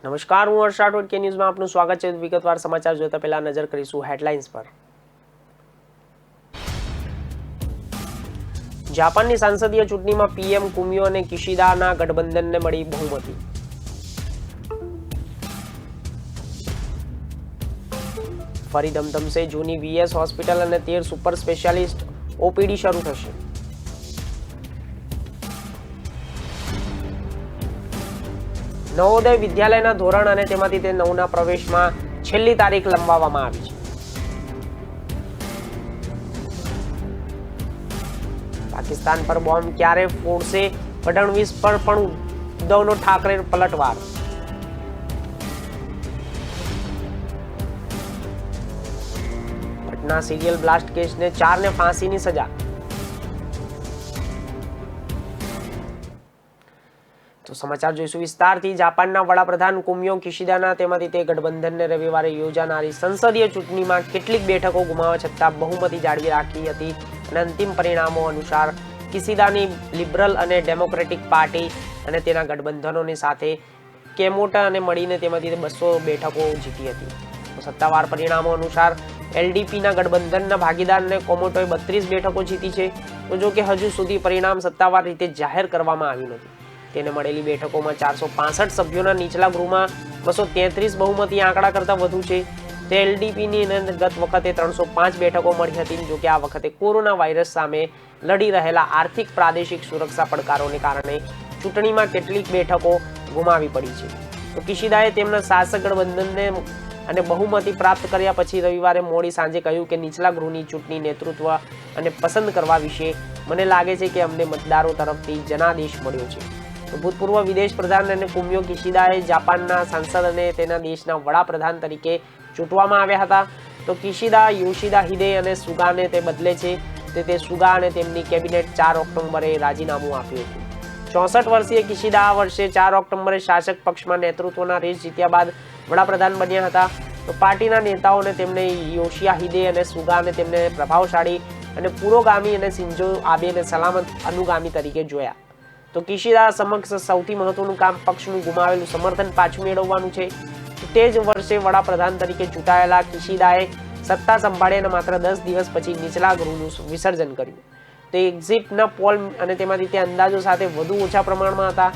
નમસ્કાર, હું હર્ષ રાઠોડ કે ન્યૂઝમાં આપનું સ્વાગત છે। વિગતવાર સમાચાર જોતા પહેલા નજર કરીશું હેડલાઇન્સ પર। જાપાનની સંસદીય ચૂંટણીમાં પીએમ કુમિયો અને કિશિદાના ગઠબંધનને મળી બહુમતી। ફરી ધમધમશે જૂની વીએસ હોસ્પિટલ અને 13 સુપર સ્પેશિયાલિસ્ટ ઓપીડી શરૂ થશે। નવોદય વિદ્યાલયના ધોરણ અને તેમાંથી તે 9ના પ્રવેશમાં છેલ્લી તારીખ લંબાવવામાં આવી છે। પાકિસ્તાન પર બોમ્બ ક્યારે ફોડશે ફડણવીસ પર પણ ઉદ્ધવનો ઠાકરે પલટવાર। પટના સિરિયલ બ્લાસ્ટ કેસને 4 ને ફાંસીની સજા। તો સમાચાર જોઈશું વિસ્તારથી। જાપાનના વડાપ્રધાન કુમિયો કિશિદાના તેમાંથી તે ગઠબંધનને રવિવારે યોજાનારી સંસદીય ચૂંટણીમાં કેટલીક બેઠકો ગુમાવવા છતાં બહુમતી જાળવી રાખી હતી અને અંતિમ પરિણામો અનુસાર કિશિદાની લિબરલ અને ડેમોક્રેટિક પાર્ટી અને તેના ગઠબંધનોની સાથે કેમોટા અને મળીને તેમાંથી 200 બેઠકો જીતી હતી। સત્તાવાર પરિણામો અનુસાર એલડીપીના ગઠબંધનના ભાગીદારને કોમોટોએ 32 બેઠકો જીતી છે। તો જો કે હજુ સુધી પરિણામ સત્તાવાર રીતે જાહેર કરવામાં આવ્યું નથી। તેને મળેલી બેઠકોમાં 465 સભ્યોના નીચલા ગૃહમાં 233 બહુમતી આંકડા કરતાં વધુ છે। તે એલડીપીની ગત વખતે 305 બેઠકો મળી હતી। જો કે આ વખતે કોરોના વાયરસ સામે લડી રહેલા આર્થિક પ્રાદેશિક સુરક્ષા પડકારોને કારણે ચૂંટણીમાં કેટલીક બેઠકો ગુમાવી પડી છે। તો કિશિદાએ તેમના શાસક ગઠબંધનને અને બહુમતી પ્રાપ્ત કર્યા પછી રવિવારે મોડી સાંજે કહ્યું કે નીચલા ગૃહની ચૂંટણી નેતૃત્વ અને પસંદ કરવા વિશે મને લાગે છે કે અમને મતદારો તરફથી જનાદેશ મળ્યો છે। તો ભૂતપૂર્વ વિદેશ પ્રધાન અને કુમિયો કિશિદાએ જાપાનના સાંસદ અને તેના દેશના વડાપ્રધાન તરીકે ચૂંટવામાં આવ્યા હતા। તો કિશિદા યોશિદા હિદે અને સુગાને તે બદલે છે। તે સુગા અને તેમની કેબિનેટ 4 ઓક્ટોબરે રાજીનામું આપ્યું હતું। 64 વર્ષીય કિશિદા આ વર્ષે 4 ઓક્ટોબરે શાસક પક્ષમાં નેતૃત્વના રેસ જીત્યા બાદ વડાપ્રધાન બન્યા હતા। તો પાર્ટીના નેતાઓને તેમને યોશિયા હિદે અને સુગાને તેમને પ્રભાવશાળી અને પુરોગામી અને શિન્ઝો આબેને સલામત અનુગામી તરીકે જોયા। તો કિશિદા સમક્ષ સૌથી મહત્વનું કામ પક્ષનું ગુમાવેલું સમર્થન પાછું મેળવવાનું છે। તે જ વર્ષે વડાપ્રધાન તરીકે ચૂંટાયેલા કિશિદાએ સત્તા સંભાળી અને માત્ર 10 દિવસ પછી નીચલા ગૃહનું વિસર્જન કર્યું। તે એક્ઝિટના પોલ અને તેમાંથી તે અંદાજો સાથે વધુ ઓછા પ્રમાણમાં હતા।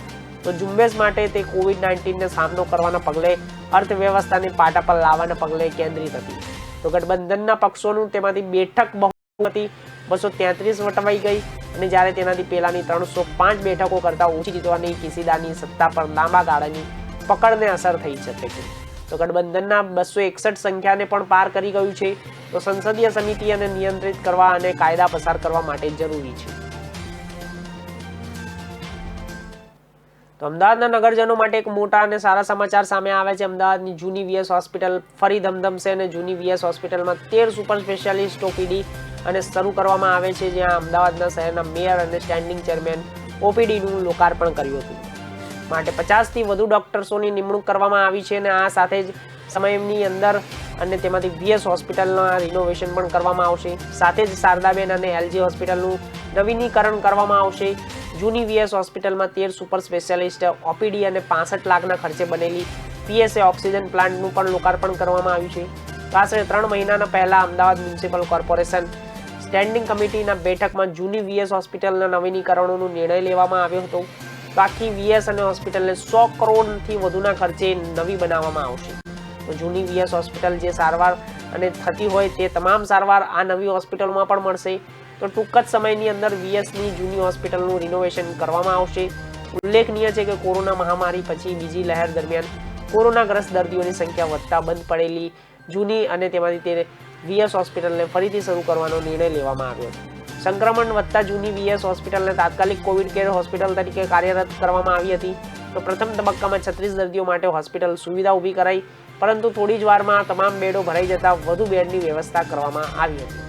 તો ઝુંબેશ માટે તે કોવિડ-19ને સામનો કરવાના પગલે અર્થવ્યવસ્થાને પાટા પર લાવવાના પગલે કેન્દ્રિત હતી। તો ગઠબંધનના પક્ષોનું તેમાંથી બેઠક બહુમતી 233 વટવાઈ ગઈ અને જ્યારે તેનાથી પહેલાની 305 બેઠકો કરતાં ઓછી જીતવાની કિશિદાની સત્તા પર લાંબા ગાળાની પકડને અસર થઈ શકે છે। તો ગઠબંધનના 261 સંખ્યાને પણ પાર કરી ગયું છે। તો સંસદીય સમિતિ અને નિયંત્રિત કરવા અને કાયદા પસાર કરવા માટે જરૂરી છે। તો અમદાવાદના નગરજનો માટે એક મોટા અને સારા સમાચાર સામે આવ્યા છે। અમદાવાદની જૂની વીએસ હોસ્પિટલ ફરી ધમધમશે અને જૂની વીએસ હોસ્પિટલમાં 13 સુપર સ્પેશિયાલિસ્ટ ઓપીડી અને શરૂ કરવામાં આવે છે, જ્યાં અમદાવાદના શહેરના મેયર અને સ્ટેન્ડિંગ ચેરમેન ઓપીડીનું લોકાર્પણ કર્યું હતું। માટે 50થી વધુ ડોક્ટર્સોની નિમણૂક કરવામાં આવી છે અને આ સાથે જ સમયની અંદર અને તેમાંથી વીએસ હોસ્પિટલના રિનોવેશન પણ કરવામાં આવશે। સાથે જ શારદાબેન અને એલજી હોસ્પિટલનું નવીનીકરણ કરવામાં આવશે। જૂની વીએસ હોસ્પિટલમાં 13 સુપર સ્પેશિયાલિસ્ટ ઓપીડી અને 65 લાખના ખર્ચે બનેલી પીએસએ ઓક્સિજન પ્લાન્ટનું પણ લોકાર્પણ કરવામાં આવ્યું છે। આશરે 3 મહિનાના પહેલા અમદાવાદ મ્યુનિસિપલ કોર્પોરેશન સ્ટેન્ડિંગ કમિટીના બેઠકમાં જૂની વીએસ હોસ્પિટલના નવીનીકરણોનો નિર્ણય લેવામાં આવ્યો હતો। બાકી વીએસ અને હોસ્પિટલને 100 કરોડથી વધુના ખર્ચે નવી બનાવવામાં આવશે। તો જૂની વીએસ હોસ્પિટલ જે સારવાર અને થતી હોય તે તમામ સારવાર આ નવી હોસ્પિટલમાં પણ મળશે। તો ટૂંક જ સમયની અંદર વીએસની જૂની હોસ્પિટલનું રિનોવેશન કરવામાં આવશે। ઉલ્લેખનીય છે કે કોરોના મહામારી પછી બીજી લહેર દરમિયાન કોરોનાગ્રસ્ત દર્દીઓની સંખ્યા વધતા બંધ પડેલી જૂની અને તેમાંથી તે વીએસ હોસ્પિટલને ફરીથી શરૂ કરવાનો નિર્ણય લેવામાં આવ્યો હતો। સંક્રમણ વધતા જૂની વીએસ હોસ્પિટલને તાત્કાલિક કોવિડ કેર હોસ્પિટલ તરીકે કાર્યરત કરવામાં આવી હતી। તો પ્રથમ તબક્કામાં 36 દર્દીઓ માટે હોસ્પિટલ સુવિધા ઊભી કરાઈ, પરંતુ થોડી જ વારમાં તમામ બેડો ભરાઈ જતા વધુ બેડની વ્યવસ્થા કરવામાં આવી હતી।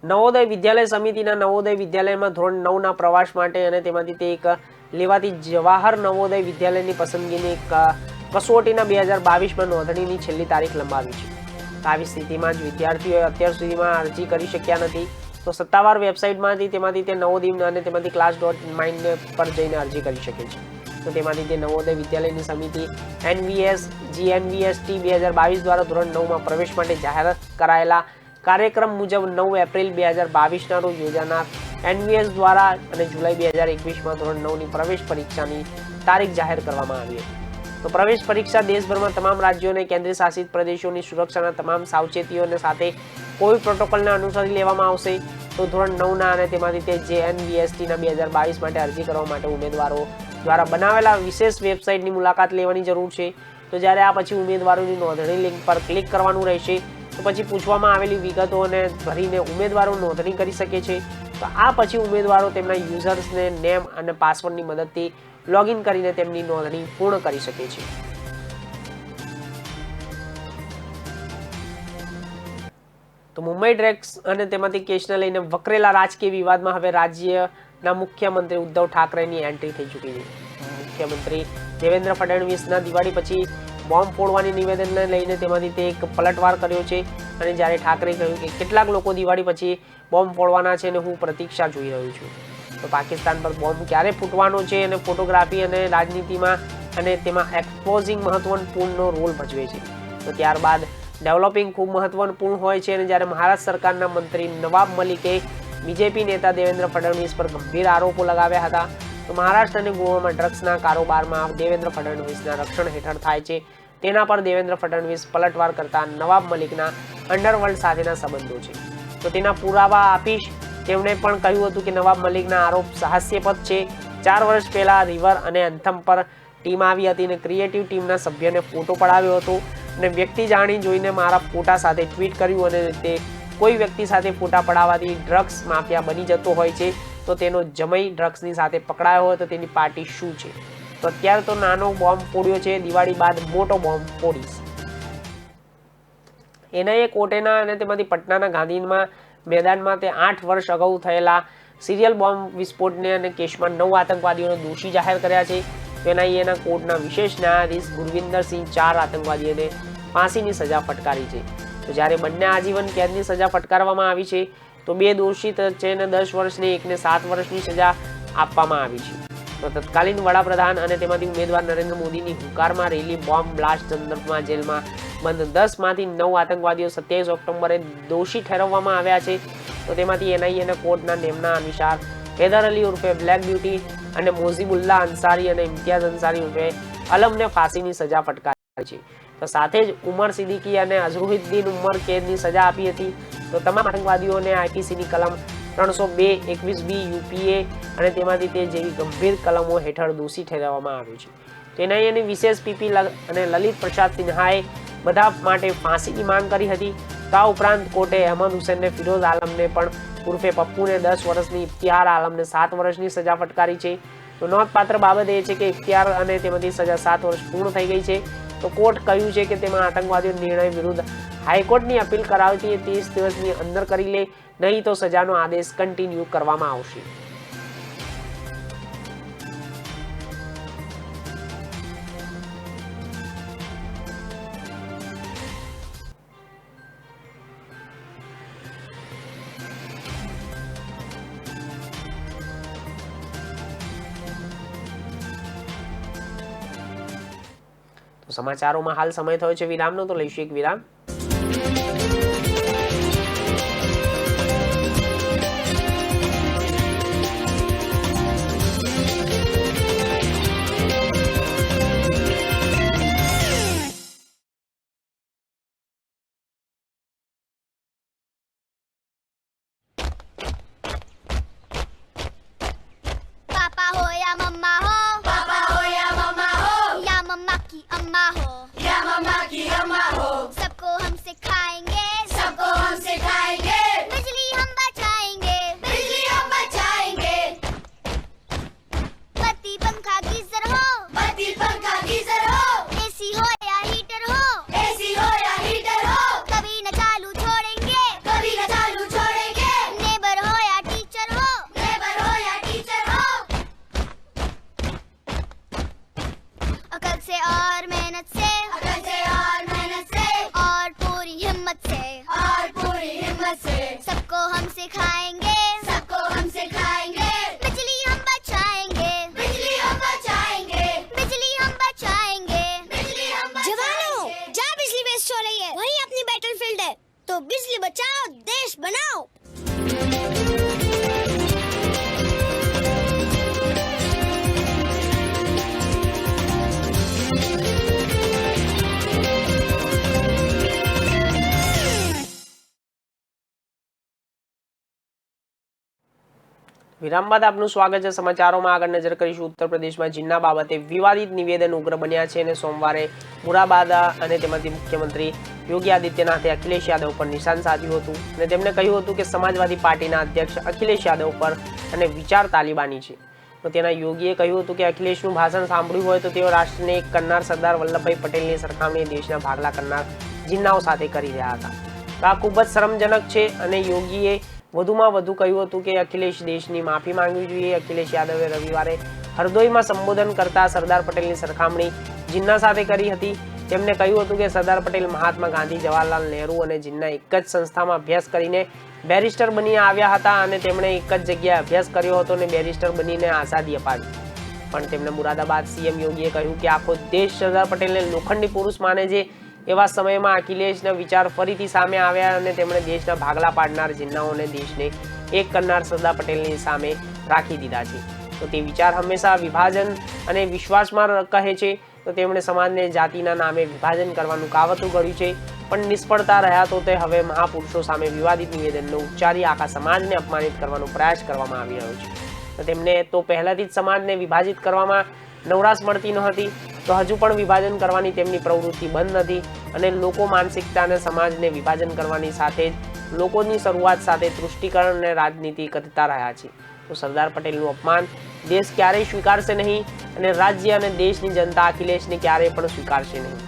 નવોદય વિદ્યાલય સમિતિના નવોદય વિદ્યાલયમાં ધોરણ 9ના પ્રવાસ માટે અને તેમાંથી તે એક લેવાતી જવાહર નવોદય વિદ્યાલયની પસંદગીની કસોટીના 2022માં નોંધણીની છેલ્લી તારીખ લંબાવી છે। આવી સ્થિતિમાં જ વિદ્યાર્થીઓએ અત્યાર સુધીમાં અરજી કરી શક્યા નથી। તો તો સત્તાવાર વેબસાઇટમાંથી તેમાંથી તે નવોદય અને તેમાંથી class.mind પર જઈને અરજી કરી શકે છે. તો તેમાંથી તે નવોદય વિદ્યાલયની સમિતિ NVS GNVST 2022 દ્વારા ધોરણ 9માં પ્રવેશ માટે જાહેર કરાયેલા કાર્યક્રમ મુજબ 9 એપ્રિલ 2022ના રોજ યોજાનાર NVS દ્વારા અને જુલાઈ 2021માં ધોરણ 9ની પ્રવેશ પરીક્ષાની તારીખ જાહેર કરવામાં આવી હતી. તો પ્રવેશ પરીક્ષા દેશભરમાં તમામ રાજ્યો અને કેન્દ્ર શાસિત પ્રદેશોની સુરક્ષાના તમામ સાવચેતીઓને સાથે કોવિડ પ્રોટોકોલને અનુસરી લેવામાં આવશે. તો ધોરણ 9ના અને તેમાંથી તે JNVSTના 2022 માટે અરજી કરવા માટે ઉમેદવારો દ્વારા બનાવેલા વિશેષ વેબસાઇટની મુલાકાત લેવાની જરૂર છે. તો જ્યારે આ પછી ઉમેદવારોની નોંધણી લિંક પર ક્લિક કરવાનું રહેશે. તો પછી પૂછવામાં આવેલી વિગતોને ભરીને ઉમેદવારો નોંધણી કરી શકે છે. તો આ પછી ઉમેદવારો તેમના યુઝર્સને નેમ અને પાસવર્ડની મદદથી લોગિન કરીને તેમની નોંધણી પૂર્ણ કરી શકે છે. તો મુંબઈ ડ્રગ્સ અને તેમાંથી કેસને લઈને વકરેલા રાજકીય વિવાદમાં હવે રાજ્યના મુખ્યમંત્રી ઉદ્ધવ ઠાકરેની એન્ટ્રી થઈ ચૂકી છે. મુખ્યમંત્રી દેવેન્દ્ર ફડણવીસના દિવાળી પછી બોમ્બ ફોડવાની નિવેદનને લઈને તેમાંથી તે એક પલટવાર કર્યો છે. અને જ્યારે ઠાકરે કહ્યું કે કેટલાક લોકો દિવાળી પછી બોમ્બ ફોડવાના છે અને હું પ્રતીક્ષા જોઈ રહ્યો છું. તો પાકિસ્તાન પર બોમ્બ ક્યારે ફૂટવાનો છે અને ફોટોગ્રાફી અને રાજનીતિમાં અને તેમાં એક્સપોઝિંગ મહત્વપૂર્ણ રોલ ભજવે છે. તો ત્યારબાદ ડેવલપિંગ ખૂબ મહત્વપૂર્ણ હોય છે. અને જ્યારે મહારાષ્ટ્ર સરકારના મંત્રી નવાબ મલિકે બીજેપી નેતા દેવેન્દ્ર ફડણવીસ પર ગંભીર આરોપો લગાવ્યા હતા. તો મહારાષ્ટ્ર અને ગોવામાં ડ્રગ્સના કારોબારમાં દેવેન્દ્ર ફડણવીસના રક્ષણ હેઠળ થાય છે તેના પર દેવેન્દ્ર ફડણવીસ પલટવાર કરતા નવાબ મલિકના અંડરવર્લ્ડ સાથેના સંબંધો છે. તો તેના પુરાવા આપીશ. તેમણે પણ કહ્યું હતું કે નવાબ મલિકના આરોપ હાસ્યાસ્પદ છે. 4 વર્ષ પહેલા રિવર અને એન્થમ પર ટીમ આવી હતી અને ક્રિએટિવ ટીમના સભ્યને ફોટો પડાવ્યો હતો અને વ્યક્તિ જાણી જોઈને મારા ફોટા સાથે ટ્વીટ કર્યું અને તે કોઈ વ્યક્તિ સાથે ફોટા પડાવવાથી ડ્રગ્સ માફિયા બની જતો હોય છે. તો તેનો જમઈ ડ્રગ્સની સાથે પકડાયો હોય તો તેની પાર્ટી શું છે? તો અત્યારે તો નાનો બોમ્બ ફોડ્યો છે, દિવાળી બાદ મોટો બોમ્બ ફોડીશ. NIA કોટેના અને તેમાંથી પટનાના ગાંધીમાં મેદાનમાં તે 8 વર્ષ અગાઉ થયેલા સિરિયલ બોમ્બ વિસ્ફોટને અને કેસમાં 9 આતંકવાદીઓને દોષી જાહેર કર્યા છે. NIAના કોર્ટના વિશેષ ન્યાયાધીશ ગુરવિંદરસિંહ 4 આતંકવાદીઓને ફાંસીની સજા ફટકારી છે. તો જ્યારે બંને આજીવન કેદની સજા ફટકારવામાં આવી છે તો 2 દોષિત છે અને 10 વર્ષની એકને 7 વર્ષની સજા આપવામાં આવી છે. તો તત્કાલીન વડાપ્રધાન અને તેમાંથી ઉમેદવાર નરેન્દ્ર મોદીની હુંકારમાં રેલી બોમ્બ બ્લાસ્ટ સંદર્ભમાં જેલમાં બંધ 10માંથી 9 આતંકવાદીઓ 27 ઓક્ટોબરે દોષી ઠેરવવામાં આવ્યા છે. તો તેમાંથી NIAના કોર્ટના નિયમના અનુસાર હૈદર અલી ઉર્ફે બ્લેક બ્યુટી અને મોઝીબુલ્લા અંસારી અને ઇમ્તિયાઝ અંસારી ઉર્ફે અલમને ફાંસીની સજા ફટકારી છે. તો સાથે જ ઉમર સિદ્દીકી અને અઝરુદ્દીન ઉમર કેદની સજા આપી હતી. તો તમામ આતંકવાદીઓને IPCની કલમ 302, 21B, UPA અને તેમાંથી તે જેવી ગંભીર કલમો હેઠળ દોષી ઠેરવવામાં આવ્યું છે. NIAની વિશેષ PP અને લલિત પ્રસાદ સિન્હાએ બધા માટે ફાંસીની માંગ કરી હતી. તો આ ઉપરાંત કોર્ટે અહેમદ હુસૈનને, ફિરોઝ આલમને પણ ઉર્ફે પપ્પુને 10 વર્ષની, ઇખ્તિયાર આલમને 7 વર્ષની સજા ફટકારી છે. તો નોંધપાત્ર બાબત એ છે કે ઇખ્તિયાર અને તેમાંથી સજા 7 વર્ષ પૂર્ણ થઈ ગઈ છે. તો કોર્ટ કહ્યું છે કે તેમાં આતંકવાદીઓ નિર્ણય વિરુદ્ધ હાઈકોર્ટની અપીલ કરાવતી 30 દિવસની અંદર કરી લે, નહીં તો સજાનો આદેશ કન્ટિન્યુ કરવામાં આવશે. તો સમાચારોમાં હાલ સમય થયો છે વિરામનો, તો લઈશું એક વિરામ. सबको हम सिखाएंगे, सबको हम सिखाएंगे, बिजली हम बचाएंगे, बिजली हम बचाएंगे. बत्ती पंखा गीजर हो, बत्ती पंखा गीजर हो, AC हो या हीटर हो, AC हो या हीटर हो, कभी न चालू छोड़ेंगे, कभी न चालू छोड़ेंगे. नेबर हो या टीचर हो, नेबर हो या टीचर हो, अकल से और मेहनत से, अकल से और मेहनत से, और पूरी हिम्मत से, और पूरी हिम्मत से, सबको हम सिखाएंगे, વિરામ બાદ આપનું સ્વાગત છે સમાચારોમાં. આગળ નજર કરીશું ઉત્તર પ્રદેશમાં જીન્ના બાબતે વિવાદિત નિવેદન ઉગ્ર બન્યા છે અને સોમવારે મુરાદાબાદ અને તેમાંથી મુખ્યમંત્રી યોગી આદિત્યનાથે અખિલેશ યાદવ પર નિશાન સાધ્યું હતું અને તેમણે કહ્યું હતું કે સમાજવાદી પાર્ટીના અધ્યક્ષ અખિલેશ યાદવ પર અને વિચાર તાલિબાની છે. તો તેના યોગીએ કહ્યું હતું કે અખિલેશનું ભાષણ સાંભળ્યું હોય તો તેઓ રાષ્ટ્રને એક કરનાર સરદાર વલ્લભભાઈ પટેલની સરખામણી દેશના ભાગલા કરનાર જીન્નાઓ સાથે કરી રહ્યા હતા. તો આ ખૂબ જ શરમજનક છે અને યોગીએ વધુમાં વધુ કહ્યું હતું કે અખિલેશ દેશની માફી માંગવી જોઈએ. અખિલેશ યાદવે રવિવારે હરદોઈમાં સંબોધન કરતા સરદાર પટેલની સરખામણી જીન્ના સાથે કરી હતી. તેમણે કહ્યું હતું કે સરદાર પટેલ, મહાત્મા ગાંધી, જવાહરલાલ નહેરુ અને જીન્ના એક જ સંસ્થામાં અભ્યાસ કરીને બેરિસ્ટર બની આવ્યા હતા અને તેમણે એક જ જગ્યાએ અભ્યાસ કર્યો હતો અને બેરિસ્ટર બનીને આઝાદી અપાવી. પણ તેમણે મુરાદાબાદ સીએમ યોગીએ કહ્યું કે આખો દેશ સરદાર પટેલને લોખંડી પુરુષ માને છે. એવા સમયમાં અખિલેશના વિચાર ફરીથી સામે આવ્યા અને તેમણે દેશના ભાગલા પાડનાર જીન્નાઓને દેશને એક કરનાર સરદાર પટેલની સામે રાખી દીધા છે. તો તે વિચાર હંમેશા વિભાજન અને વિશ્વાસમાં કહે છે. તો તેમણે સમાજને જાતિના નામે વિભાજન કરવાનું કાવતરું કર્યું છે, પણ નિષ્ફળતા રહ્યા. તો તે હવે મહાપુરુષો સામે વિવાદિત નિવેદનનો ઉચ્ચારી આખા સમાજને અપમાનિત કરવાનો પ્રયાસ કરવામાં આવી રહ્યો છે. તો તેમને તો પહેલાથી જ સમાજને વિભાજિત કરવામાં નવરાશ મળતી ન હતી, તો હજુ પણ વિભાજન કરવાની તેમની પ્રવૃત્તિ બંધ નથી અને લોકો માનસિકતા અને સમાજને વિભાજન કરવાની સાથે જ લોકોની શરૂઆત સાથે તૃષ્ટિકરણ અને રાજનીતિ કરતા રહ્યા છે. તો સરદાર પટેલનું અપમાન દેશ ક્યારેય સ્વીકારશે નહીં અને રાજ્ય અને દેશની જનતા અખિલેશને ક્યારેય પણ સ્વીકારશે નહીં.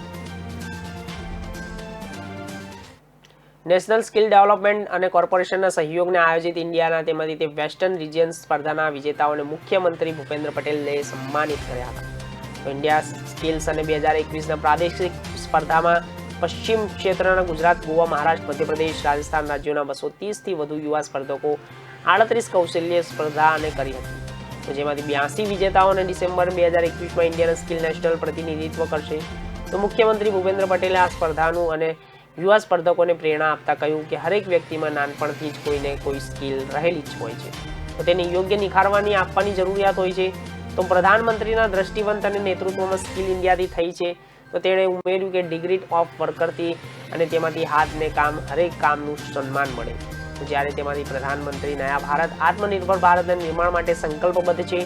નેશનલ સ્કિલ ડેવલપમેન્ટ અને કોર્પોરેશનના સહયોગને આયોજિત ઇન્ડિયાના તેમાંથી તે વેસ્ટર્ન રિજિયન સ્પર્ધાના વિજેતાઓને મુખ્યમંત્રી ભૂપેન્દ્ર પટેલે સન્માનિત કર્યા હતા. તો ઇન્ડિયા સ્કિલ્સ અને 2021ના પ્રાદેશિક સ્પર્ધામાં પશ્ચિમ ક્ષેત્રના ગુજરાત, ગોવા, મહારાષ્ટ્ર, મધ્યપ્રદેશ, રાજસ્થાન રાજ્યોના 230થી વધુ યુવા સ્પર્ધકો 38 કૌશલ્ય સ્પર્ધા અને કરી હતી. તો જેમાંથી 82 વિજેતાઓને ડિસેમ્બર 2021માં ઇન્ડિયાના સ્કિલ નેશનલ પ્રતિનિધિત્વ કરશે. તો મુખ્યમંત્રી ભૂપેન્દ્ર પટેલે આ સ્પર્ધાનું અને યુવા સ્પર્ધકોને પ્રેરણા આપતા કહ્યું કે હરેક વ્યક્તિમાં નાનપણથી જ કોઈને કોઈ સ્કિલ રહેલી જ હોય છે, તો તેને યોગ્ય નિખારવાની આપવાની જરૂરિયાત હોય છે. તો પ્રધાનમંત્રીના દ્રષ્ટિવંત અને નેતૃત્વમાં સ્કિલ ઇન્ડિયાથી થઈ છે. તો તેણે ઉમેર્યું કે ડિગ્રી ઓફ વર્કરથી અને તેમાંથી હાથને કામ હરેક કામનું સન્માન મળે. જ્યારે તેમાંથી પ્રધાનમંત્રી નયા ભારત, આત્મનિર્ભર ભારતના નિર્માણ માટે સંકલ્પબદ્ધ છે.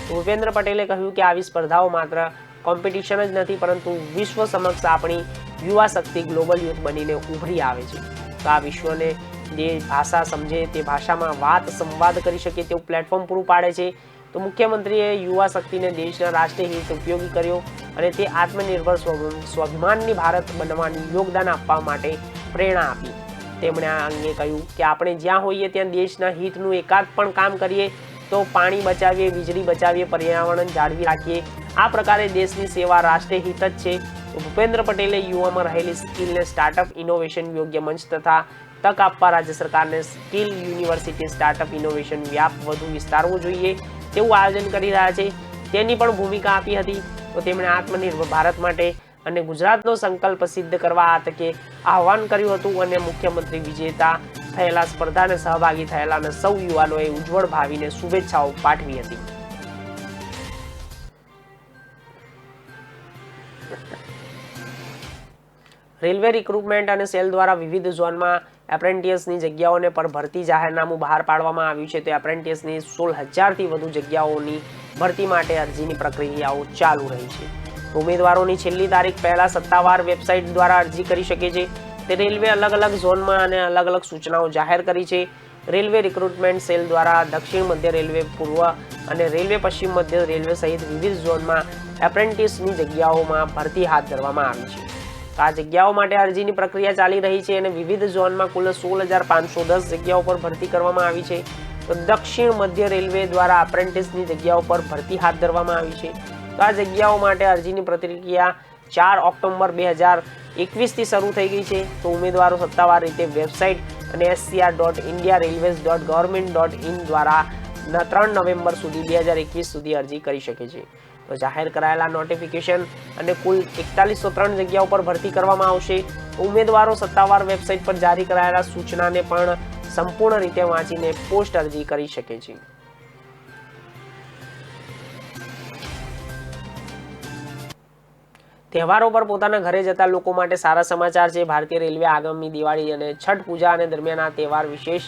ભૂપેન્દ્ર પટેલે કહ્યું કે આવી સ્પર્ધાઓ માત્ર કોમ્પિટિશન જ નથી, પરંતુ વિશ્વ સમક્ષ આપણી યુવા શક્તિ ગ્લોબલ યુથ બનીને ઉભરી આવે છે. તો આ વિશ્વને જે ભાષા સમજે તે ભાષામાં સંવાદ કરી શકે તેવું પ્લેટફોર્મ પૂરું પાડે છે. તો મુખ્યમંત્રીએ યુવા શક્તિને દેશના રાષ્ટ્રીય હિત ઉપયોગી કર્યો અને તે આત્મનિર્ભર સ્વાભિમાનની ભારત બનવાની યોગદાન આપવા માટે પ્રેરણા આપી. તેમણે આ અંગે કહ્યું કે આપણે જ્યાં હોઈએ ત્યાં દેશના હિતનું એકાદ પણ કામ કરીએ તો પાણી બચાવીએ, વીજળી બચાવીએ, પર્યાવરણ જાળવી રાખીએ. આ પ્રકારે દેશની સેવા રાષ્ટ્રીય હિત જ છે. ભૂપેન્દ્ર પટેલે યુવામાં રહેલી સ્કિલને સ્ટાર્ટઅપ ઇનોવેશન યોગ્ય મંચ તથા તક આપવા રાજ્ય સરકારને સ્કિલ યુનિવર્સિટી સ્ટાર્ટઅપ ઇનોવેશન વ્યાપ વધુ વિસ્તારવો જોઈએ તેવું આયોજન કરી રહ્યા છે, તેની પણ ભૂમિકા આપી હતી. તો તેમણે આત્મનિર્ભર ભારત માટે અને ગુજરાતનો સંકલ્પ સિદ્ધ કરવા આ તકે આહવાન કર્યું હતું અને મુખ્યમંત્રી વિજેતા થયેલા સ્પર્ધાને સહભાગી થયેલા અને સૌ યુવાનોએ ઉજ્જવળ ભાવિને શુભેચ્છાઓ પાઠવી હતી. રેલવે રિક્રુટમેન્ટ અને સેલ દ્વારા વિવિધ ઝોનમાં એપ્રેન્ટિસની જગ્યાઓને પર ભરતી જાહેરનામું બહાર પાડવામાં આવ્યું છે. તો એપ્રેન્ટિસની 16,000થી વધુ જગ્યાઓની ભરતી માટે અરજીની પ્રક્રિયાઓ ચાલુ રહી છે. ઉમેદવારોની છેલ્લી તારીખ પહેલા સત્તાવાર વેબસાઇટ દ્વારા અરજી કરી શકે છે. તે રેલવે અલગ અલગ ઝોનમાં અને અલગ અલગ સૂચનાઓ જાહેર કરી છે. રેલવે રિક્રુટમેન્ટ સેલ દ્વારા દક્ષિણ મધ્ય રેલવે, પૂર્વ અને રેલવે પશ્ચિમ મધ્ય રેલવે સહિત વિવિધ ઝોનમાં એપ્રેન્ટિસની જગ્યાઓમાં ભરતી હાથ ધરવામાં આવી છે. આ જગ્યાઓ માટે અરજીની પ્રક્રિયા ચાલી રહી છે અને વિવિધ ઝોનમાં કુલ 16,510 જગ્યાઓ પર ભરતી કરવામાં આવી છે. તો દક્ષિણ મધ્ય રેલવે દ્વારા એપ્રેન્ટિસની જગ્યાઓ પર ભરતી હાથ ધરવામાં આવી છે. તો આ જગ્યાઓ માટે અરજીની પ્રક્રિયા 4 ઓક્ટોબર 2021થી શરૂ થઈ ગઈ છે. તો ઉમેદવારો સત્તાવાર રીતે વેબસાઇટ અને scr.indiarailways.government.in દ્વારા 3 નવેમ્બર સુધી 2021 સુધી અરજી કરી શકે છે. તો જાહેર કરાયેલા નોટિફિકેશન અને કુલ 4103 જગ્યાઓ પર ભરતી કરવામાં આવશે. ઉમેદવારો સત્તાવાર વેબસાઇટ પર જારી કરાયેલા સૂચનાને પણ સંપૂર્ણ રીતે વાંચીને પોસ્ટ અરજી કરી શકે છે. તહેવારો પર પોતાના ઘરે જતા લોકો માટે સારા સમાચાર છે. ભારતીય રેલવે આગામી દિવાળી અને છઠ પૂજા અને દરમિયાન આ તહેવાર વિશેષ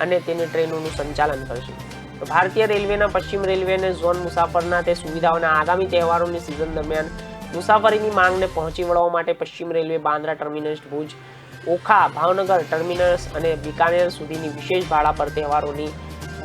અને તેની ટ્રેનોનું સંચાલન કરશે. તો ભારતીય રેલવેના પશ્ચિમ રેલવે અને ઝોન મુસાફરના તે સુવિધાઓના આગામી તહેવારોની સિઝન દરમિયાન મુસાફરીની માંગને પહોંચી વળવા માટે પશ્ચિમ railway Bandra terminus Bhuj, Okha, Bhavnagar terminus અને બિકાનેર સુધીની વિશેષ ભાડા પર તહેવારોની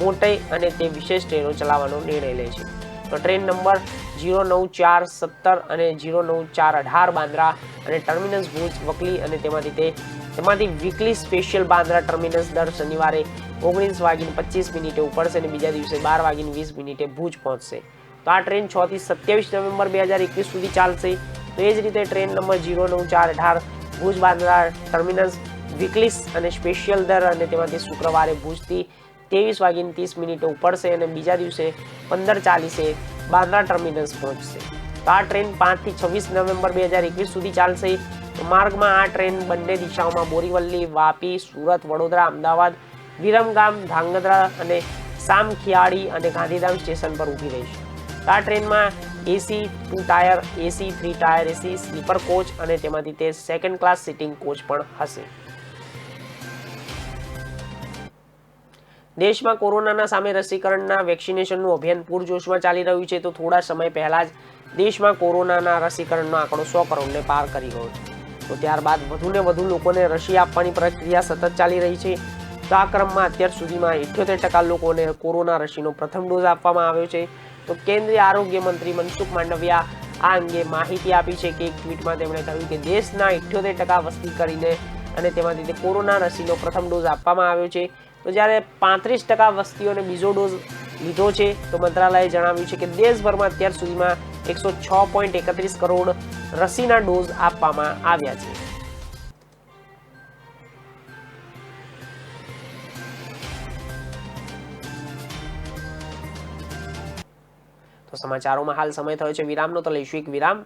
મોટી અને તે વિશેષ ટ્રેનો ચલાવવાનો નિર્ણય લે છે. તો ટ્રેન નંબર 09417 અને 09418 બાંદ્રા અને ટર્મિનસ ભુજ વકલી અને તેમાંથી વીકલી સ્પેશિયલ બાંદ્રા ટર્મિનસ દર શનિવારે 19:25 ઉપડશે અને બીજા દિવસે 12:20 ભુજ પહોંચશે. તો આ ટ્રેન 6 થી 27 નવેમ્બર 2021 સુધી ચાલશે. તો એ જ રીતે train number 09418 Bhuj Bandra terminus weekly અને સ્પેશિયલ દર અને તેમાંથી શુક્રવારે ભુજથી 23:30 ઉપડશે અને બીજા દિવસે 15:40 બાંદ્રા ટર્મિનસ પહોંચશે. તો આ ટ્રેન 5 થી 26 નવેમ્બર 2021 સુધી ચાલશે. તો માર્ગમાં આ ટ્રેન બંને દિશાઓમાં બોરીવલી, વાપી, સુરત, વડોદરા, અમદાવાદ, વિરમગામ, ધાંગધ્રા અને સામખિયાળી અને ગાંધીધામ સ્ટેશન પર ઊભી રહેશે. તો આ ટ્રેનમાં એસી 2 ટાયર, એસી 3 ટાયર એસી, સ્લીપર કોચ અને તેમાંથી તે સેકન્ડ ક્લાસ સિટિંગ કોચ પણ હશે. દેશમાં કોરોનાના સામે રસીકરણના વેક્સિનેશનનું અભિયાન પૂરજોશમાં ચાલી રહ્યું છે. તો થોડા સમય પહેલા જ દેશમાં કોરોનાના રસીકરણનો આંકડો 100 કરોડને પાર કરી ગયો છે. તો ત્યારબાદ વધુને વધુ લોકોને રસી આપવાની પ્રક્રિયા સતત ચાલી રહી છે. તો આ ક્રમમાં અત્યાર સુધીમાં 78% લોકોને કોરોના રસીનો પ્રથમ ડોઝ આપવામાં આવ્યો છે. તો કેન્દ્રીય આરોગ્ય મંત્રી મનસુખ માંડવિયા આ અંગે માહિતી આપી છે કે એક ટ્વીટમાં તેમણે કહ્યું કે દેશના 78% વસ્તી કરીને અને તેમાંથી તે કોરોના રસીનો પ્રથમ ડોઝ આપવામાં આવ્યો છે. તો જ્યારે 35% વસ્તીઓને બીજો ડોઝ લીધો છે. તો મંત્રાલયે જણાવ્યું છે કે દેશભરમાં અત્યાર સુધીમાં 106.31 કરોડ રસીના ડોઝ આપવામાં આવ્યા છે. તો સમાચારોમાં હાલ સમય થયો છે વિરામનો, તો લઈશું એક વિરામ.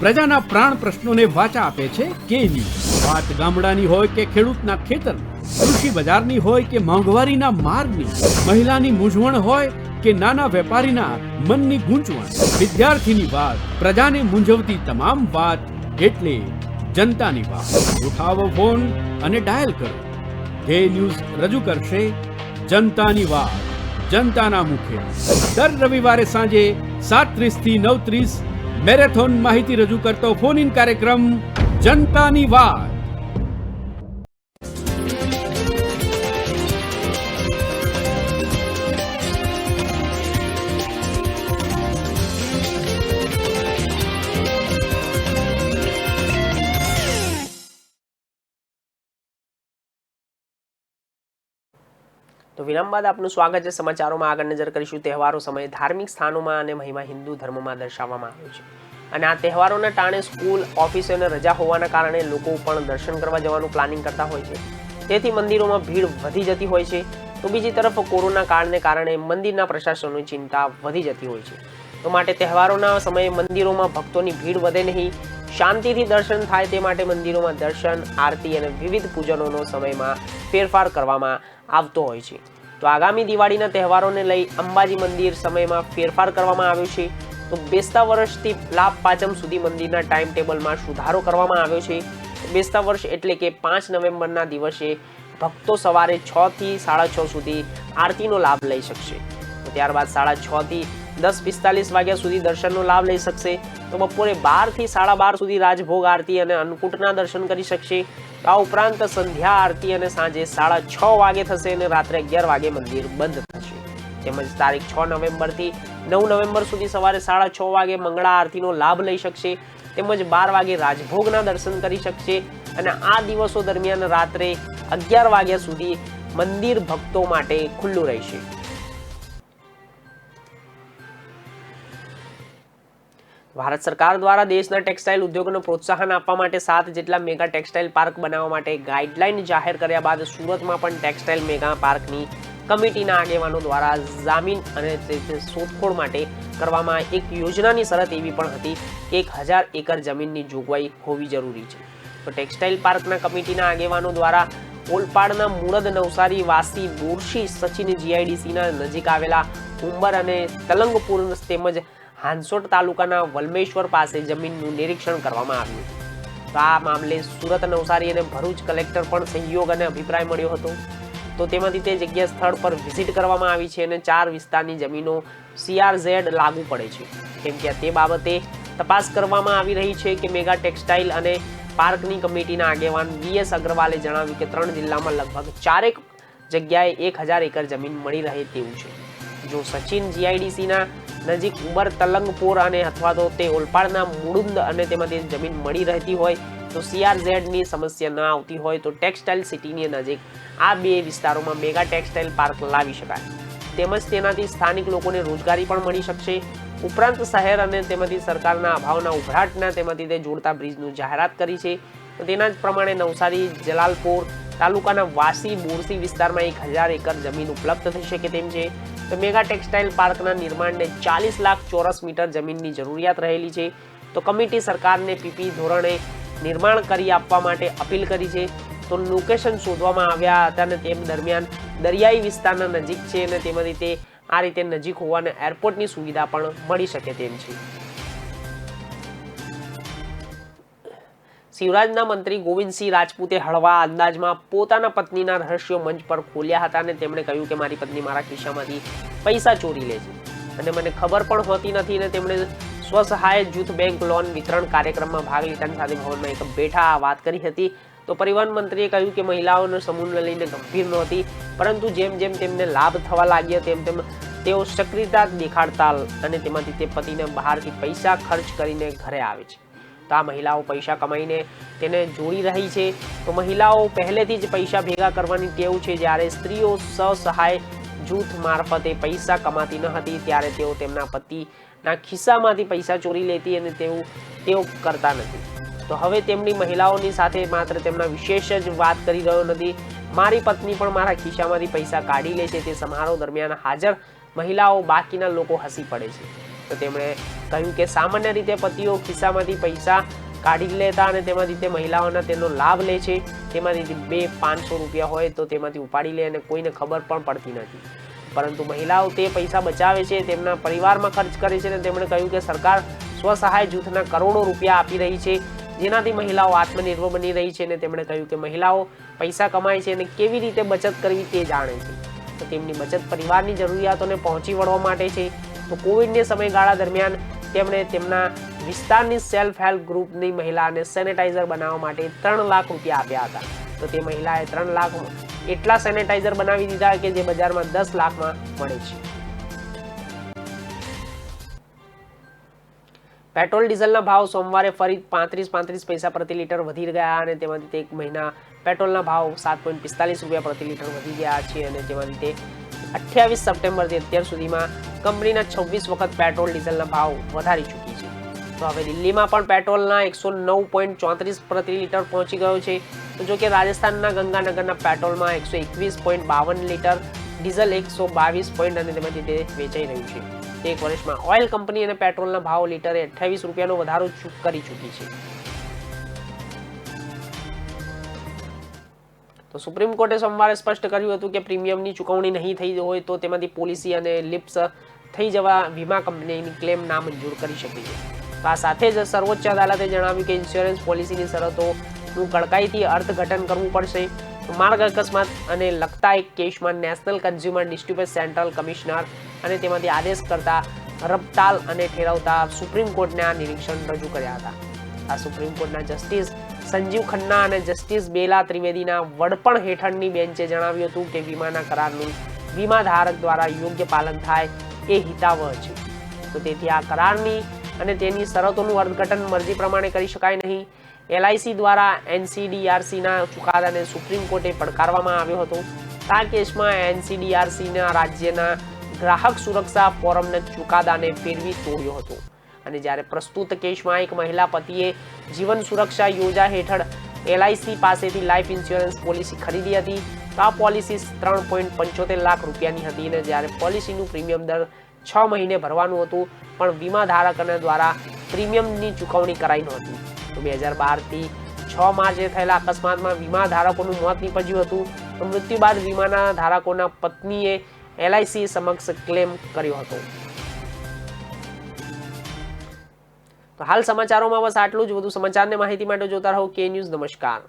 પ્રજાના પ્રાણ પ્રશ્નોને વાચા આપે છે કે ન્યૂઝ. વાત ગામડાની હોય કે ખેડૂતના ખેતરની, કૃષિ બજારની હોય કે મોંઘવારીના માર્ગની, મહિલાની મૂંઝવણ હોય કે નાના વેપારીના મનની ગૂંચવણ, વિદ્યાર્થીની વાત, પ્રજાને મૂંઝવતી તમામ વાત એટલે જનતાની વાત. ઉઠાવો ફોન અને ડાયલ કરો. કે ન્યૂઝ રજૂ કરશે જનતાની વાત જનતાના મુખે. દર રવિવારે સાંજે 7:30 થી 9:30 મેરેથોન માહિતી રજૂ કરતો ફોન ઇન કાર્યક્રમ જનતાની વાત. તો વિરામ બાદ આપનું સ્વાગત છે. સમાચારોમાં આગળ નજર કરીશું તહેવારો સમયે ધાર્મિક સ્થાનોમાં અને મહિમા હિન્દુ ધર્મમાં દર્શાવવામાં આવ્યો છે. અને આ તહેવારોના ટાણે સ્કૂલ, ઓફિસોને રજા હોવાના કારણે લોકો પણ દર્શન કરવા જવાનું પ્લાનિંગ કરતા હોય છે. તેથી મંદિરોમાં ભીડ વધી જતી હોય છે. તો બીજી તરફ કોરોના કાળને કારણે મંદિરના પ્રશાસનની ચિંતા વધી જતી હોય છે. તો માટે તહેવારોના સમયે મંદિરોમાં ભક્તોની ભીડ વધે નહીં, શાંતિથી દર્શન થાય તે માટે મંદિરોમાં દર્શન, આરતી અને વિવિધ પૂજનોનો સમયમાં ફેરફાર કરવામાં આવતો હોય છે. તો આગામી દિવાળીના તહેવારોને લઈ અંબાજી મંદિર સમયમાં ફેરફાર કરવામાં આવ્યો છે. તો બેસતા વર્ષથી લાભ પાંચમ સુધી મંદિરના ટાઈમ ટેબલમાં સુધારો કરવામાં આવ્યો છે. બેસતા વર્ષ એટલે કે 5 નવેમ્બરના દિવસે ભક્તો સવારે 6 થી 6:30 સુધી આરતીનો લાભ લઈ શકશે. તો ત્યારબાદ 6:30 થી 10:45 વાગ્યા સુધી દર્શનનો લાભ લઈ શકશે. તો બપોરે 12 થી 12:30 સુધી રાજભોગ આરતી અને અન્નકૂટના દર્શન કરી શકશે. આ ઉપરાંત સંધ્યા આરતી અને સાંજે 6:30 વાગે થશે અને રાત્રે 11 વાગે મંદિર બંધ થશે. તેમજ તારીખ 6 નવેમ્બરથી 9 નવેમ્બર સુધી સવારે 6:30 વાગે મંગળા આરતીનો લાભ લઈ શકશે. તેમજ 12 વાગે રાજભોગના દર્શન કરી શકશે. અને આ દિવસો દરમિયાન રાત્રે 11 વાગ્યા સુધી મંદિર ભક્તો માટે ખુલ્લું રહેશે. ભારત સરકાર દ્વારા દેશના ટેક્સટાઇલ ઉદ્યોગોને પ્રોત્સાહન આપવા માટે 7 જેટલા મેગા ટેક્સટાઇલ પાર્ક બનાવવા માટે ગાઈડલાઈન જાહેર કર્યા બાદ સુરતમાં પણ ટેક્સટાઇલ મેગા પાર્કની કમિટીના આગેવાનો દ્વારા જામીન અને શોધખોળ માટે કરવામાં એક યોજનાની શરત એવી પણ હતી કે 1000 એકર જમીનની જોગવાઈ હોવી જરૂરી છે. તો ટેક્સટાઇલ પાર્કના કમિટીના આગેવાનો દ્વારા ઓલપાડના મુળદ, નવસારી, વાસી, બોરસી, સચિન જીઆઈડીસીના નજીક આવેલા ઉંબર અને તલંગપુર તેમજ હાંસોટ તાલુકાના વલમેશ્વર પાસે જમીનનું નિરીક્ષણ કરવામાં આવ્યું. તો આ મામલે સુરત, નવસારી અને ભરૂચ કલેક્ટર પણ સહયોગ અને અભિપ્રાય મળ્યો હતો. તો તેમાંથી તે જગ્યા સ્થળ પર વિઝિટ કરવામાં આવી છે અને 4 વિસ્તારની જમીનો CRZ લાગુ પડે છે. કેમ કે તે બાબતે તપાસ કરવામાં આવી રહી છે કે મેગા ટેક્સટાઇલ અને પાર્કની કમિટીના આગેવાન BS અગ્રવાલે જણાવ્યું કે 3 જિલ્લામાં લગભગ 4 જગ્યાએ 1000 એકર જમીન મળી રહે તેવું છે. જો સચિન જીઆઈડીસીના નજીક ઉંબર, તલંગપુર અને અથવા તો તે ઓલપાડના મુળુંદ અને તેમાંથી જમીન મળી રહેતી હોય તો CRZ ની સમસ્યા ન આવતી હોય તો ટેક્સટાઇલ સિટીની નજીક આ 2 વિસ્તારોમાં મેગા ટેક્સટાઇલ પાર્ક લાવી શકાય. તેમજ તેનાથી સ્થાનિક લોકોને રોજગારી પણ મળી શકશે. ઉપરાંત શહેર અને તેમાંથી સરકારના અભાવના ઉભરાટના તેમાંથી તે જોડતા બ્રિજનું જાહેરાત કરી છે. તો તેના જ પ્રમાણે નવસારી, જલાલપોર તાલુકાના વાસી, બોરસી વિસ્તારમાં 1000 એકર જમીન ઉપલબ્ધ થઈ શકે તેમ છે. તો મેગા ટેક્સટાઇલ પાર્કના નિર્માણને 40 લાખ ચોરસ મીટર જમીનની જરૂરિયાત રહેલી છે. તો કમિટી સરકારને PP ધોરણે નિર્માણ કરી આપવા માટે અપીલ કરી છે. તો લોકેશન શોધવામાં આવ્યા હતા અને તેમ દરમિયાન દરિયાઈ વિસ્તારના નજીક છે અને તેમાંથી તે આ રીતે નજીક હોવાને એરપોર્ટની સુવિધા પણ મળી શકે તેમ છે. શિવરાજના મંત્રી ગોવિંદસિંહ રાજપૂતે હળવા અંદાજમાં પોતાના પત્નીના રહસ્યો મંચ પર ખોલ્યા હતા અને તેમણે કહ્યું કે મારી પત્ની મારા ખિસ્સામાંથી પૈસા ચોરી લે છે અને મને ખબર પણ હોતી નથી. અને તેમણે સ્વસહાય જૂથ બેંક લોન વિતરણ કાર્યક્રમમાં ભાગ લીધાની સાથે ભવનમાં એક બેઠા વાત કરી હતી. તો પરિવહન મંત્રીએ કહ્યું કે મહિલાઓનો સમૂહને લઈને ગંભીર નહોતી, પરંતુ જેમ જેમ તેમને લાભ થવા લાગ્યા તેમ તેમ તેઓ સક્રિયતા દેખાડતા અને તેમાંથી તે પતિને બહારથી પૈસા ખર્ચ કરીને ઘરે આવે છે. તો આ મહિલાઓ પૈસા કમાઈને તેને જોડી રહી છે. તો મહિલાઓ પહેલેથી જ પૈસા ભેગા કરવાની ટેવ છે. જ્યારે સ્ત્રીઓ સ્વસહાય જૂથ મારફતે પૈસા કમાતી ન હતી ત્યારે તેઓ તેમના પતિના ખિસ્સામાંથી પૈસા ચોરી લેતી અને તેઓ કરતા નથી. તો હવે તેમની મહિલાઓની સાથે માત્ર તેમના વિશેષ જ વાત કરી રહ્યો નથી, મારી પત્ની પણ મારા ખિસ્સામાંથી પૈસા કાઢી લે છે. તે સમારોહ દરમિયાન હાજર મહિલાઓ બાકીના લોકો હસી પડે છે. તો તેમણે કહ્યું કે સામાન્ય રીતે પતિઓ ખિસ્સામાંથી પૈસા કાઢી લેતા અને તેમાંથી તે મહિલાઓના તેનો લાભ લે છે. તેમાંથી 200-500 રૂપિયા હોય તો તેમાંથી ઉપાડી લે અને કોઈને ખબર પણ પડતી નથી. પરંતુ મહિલાઓ તે પૈસા બચાવે છે, તેમના પરિવારમાં ખર્ચ કરે છે. અને તેમણે કહ્યું કે સરકાર સ્વસહાય જૂથના કરોડો રૂપિયા આપી રહી છે, જેનાથી મહિલાઓ આત્મનિર્ભર બની રહી છે. અને તેમણે કહ્યું કે મહિલાઓ પૈસા કમાય છે અને કેવી રીતે બચત કરવી તે જાણે છે. તો તેમની બચત પરિવારની જરૂરિયાતોને પહોંચી વળવા માટે છે. તો કોવિડના સમયગાળા દરમિયાન તેમણે તેમના વિસ્તારની સેલ્ફ હેલ્પ ગ્રુપની મહિલાને સેનેટાઈઝર બનાવવા માટે 3 લાખ રૂપિયા આપ્યા હતા. તો તે મહિલાએ 3 લાખ એટલા સેનેટાઈઝર બનાવી દીધા કે જે બજારમાં 10 લાખમાં મળે છે. પેટ્રોલ ડીઝલના ભાવ સોમવારે ફરી 35 પૈસા પ્રતિ લીટર વધી ગયા અને તેમાંથી તે એક મહિના પેટ્રોલના ભાવ 7.45 રૂપિયા પ્રતિ લીટર વધી ગયા છે. અને તેમાંથી તે 28 સપ્ટેમ્બરથી અત્યાર સુધીમાં કંપનીના 26 વખત પેટ્રોલ ડીઝલના ભાવ વધારી ચૂકી છે. તો હવે દિલ્હીમાં પણ પેટ્રોલના 109.34 પ્રતિ લીટર પહોંચી ગયો છે. તો જો કે રાજસ્થાનના ગંગાનગરના પેટ્રોલમાં 121.52 લીટર, ડીઝલ 122 અને તેમાંથી તે વેચાઈ રહ્યું છે. તે એક વર્ષમાં ઓઇલ કંપની અને પેટ્રોલના ભાવ લીટરે 28 રૂપિયાનો વધારો કરી ચૂકી છે. તો સુપ્રીમ કોર્ટે સોમવારે સ્પષ્ટ કર્યું હતું કે પ્રીમિયમની ચૂકવણી નહીં થઈ હોય તો તેમાંથી પોલિસી અને લિપ્સ થઈ જવા વીમા કંપનીની ક્લેમ નામંજૂર કરી શકે છે. તો આ સાથે જ સર્વોચ્ચ અદાલતે જણાવ્યું કે ઇન્સ્યોરન્સ પોલિસીની શરતોનું કડકાઈથી અર્થઘટન કરવું પડશે. માર્ગ અકસ્માત અને લગતા એક કેસમાં national consumer dispute central commissioner અને તેમાંથી આદેશ કરતા રબતાલ અને ઠેરવતા સુપ્રીમ કોર્ટને આ નિરીક્ષણ રજૂ કર્યા હતા. આ સુપ્રીમ કોર્ટના જસ્ટિસ સંજીવ ખન્ના અને જસ્ટિસ બેલા ત્રિવેદીના વડપણ હેઠળની બેન્ચે જણાવ્યું હતું કે વીમાના કરારનું વીમા ધારક દ્વારા યોગ્ય પાલન થાય એ હિતાવહ છે. તો તેથી આ કરારની અને તેની શરતોનું અર્થઘટન મરજી પ્રમાણે કરી શકાય નહીં. LIC દ્વારા NCDRCના ચુકાદાને સુપ્રીમ કોર્ટે પડકારવામાં આવ્યો હતો. આ કેસમાં NCDRCના રાજ્યના ગ્રાહક સુરક્ષા ફોરમને ચુકાદાને ફેરવી તોડ્યો હતો. અને જ્યારે પ્રસ્તુત કેસમાં એક મહિલા પતિએ જીવન સુરક્ષા યોજના હેઠળ LIC પાસેથી લાઈફ ઇન્સ્યોરન્સ પોલિસી ખરીદી હતી. તો આ પોલિસી 3.75 લાખ રૂપિયાની હતી અને જ્યારે પોલિસીનું પ્રીમિયમ દર 6 મહિને ભરવાનું હતું પણ વીમા ધારકના દ્વારા પ્રીમિયમની ચૂકવણી કરાઈ નહોતી. તો 2012થી 6 6 માર્ચે થયેલા અકસ્માતમાં વીમા ધારકોનું મોત નીપજ્યું હતું. તો મૃત્યુ બાદ વીમાના ધારકોના પત્નીએ LIC સમક્ષ ક્લેમ કર્યો હતો. તો હાલ સમાચારોમાં બસ આટલું જ. વધુ સમાચારને માહિતી માટે જોતા રહો કે ન્યૂઝ. નમસ્કાર.